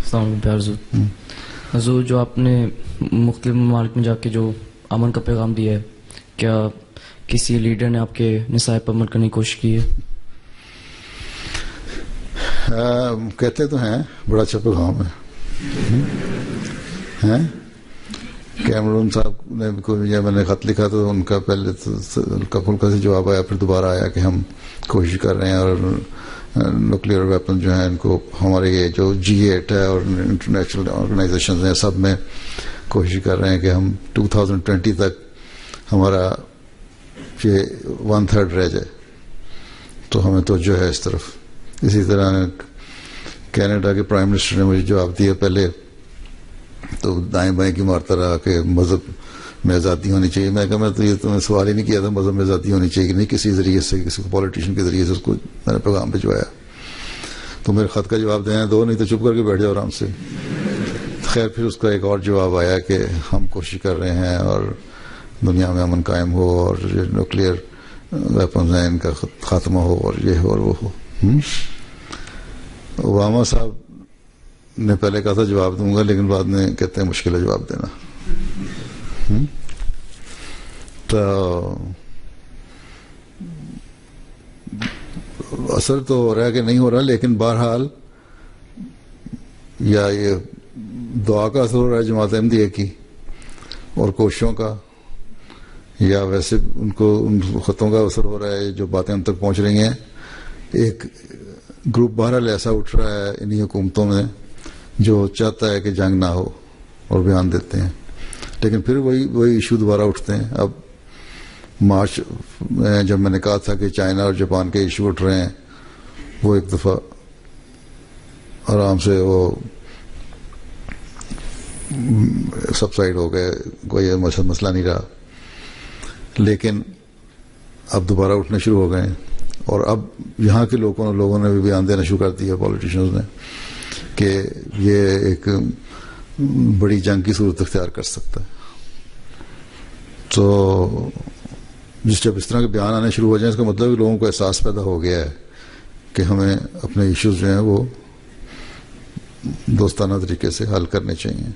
السلام علیکم پیار حضور، جو آپ نے مختلف ممالک میں جا کے جو امن کا پیغام دیا ہے، کیا کسی لیڈر نے آپ کے نصائح پر عمل کرنے کی کوشش کی ہے؟ کہتے تو ہیں بڑا اچھا پیغام ہے. کیمرون صاحب نے جب میں نے خط لکھا تو ان کا پہلے تو ہلکا پھلکا سے جواب آیا، پھر دوبارہ آیا کہ ہم کوشش کر رہے ہیں اور نیوکلیئر ویپن جو ہیں ان کو ہمارے یہ جو G8 ہے اور انٹرنیشنل آرگنائزیشنز ہیں سب میں کوشش کر رہے ہیں کہ ہم 2020 تک ہمارا یہ 1/3 رہ جائے. تو ہمیں توجہ ہے اس طرف. اسی طرح کینیڈا کے پرائم منسٹر نے مجھے جواب دیا پہلے تو دائیں بائیں کی مارتا رہا کہ مذہب میں آزادی ہونی چاہیے. میں کہا میں تو یہ تمہیں سوال ہی نہیں کیا تھا مذہب میں آزادی ہونی چاہیے کہ نہیں، کسی ذریعے سے کسی پولیٹیشین کے ذریعے سے اس کو میں نے پیغام بھجوایا. تو میرے خط کا جواب دینا دو، نہیں تو چپ کر کے بیٹھ جاؤ آرام سے. خیر پھر اس کا ایک اور جواب آیا کہ ہم کوشش کر رہے ہیں اور دنیا میں امن قائم ہو اور نیوکلیئر ویپنز ہیں ان کا خاتمہ ہو اور یہ ہو اور وہ ہو. اوباما صاحب نے پہلے کہا تھا جواب دوں گا، لیکن بعد میں کہتے ہیں مشکل ہے جواب دینا. تو اثر تو ہو رہا ہے کہ نہیں ہو رہا، لیکن بہرحال یا یہ دعا کا اثر ہو رہا ہے جماعت احمدیہ کی اور کوششوں کا، یا ویسے ان خطوں کا اثر ہو رہا ہے جو باتیں ہم تک پہنچ رہی ہیں. ایک گروپ بہرحال ایسا اٹھ رہا ہے انہی حکومتوں میں جو چاہتا ہے کہ جنگ نہ ہو اور بیان دیتے ہیں، لیکن پھر وہی ایشو دوبارہ اٹھتے ہیں. اب مارچ میں جب میں نے کہا تھا کہ چائنا اور جاپان کے ایشو اٹھ رہے ہیں، وہ ایک دفعہ آرام سے وہ سبسائڈ ہو گئے، کوئی مسئلہ نہیں رہا. لیکن اب دوبارہ اٹھنے شروع ہو گئے ہیں اور اب یہاں کے لوگوں نے بھی بیان دینا شروع کر دیا، پولیٹیشنز نے، کہ یہ ایک بڑی جنگ کی صورت اختیار کر سکتا ہے. تو جب اس طرح کے بیان آنے شروع ہو جائیں اس کا مطلب کہ لوگوں کو احساس پیدا ہو گیا ہے کہ ہمیں اپنے ایشوز جو ہیں وہ دوستانہ طریقے سے حل کرنے چاہیے.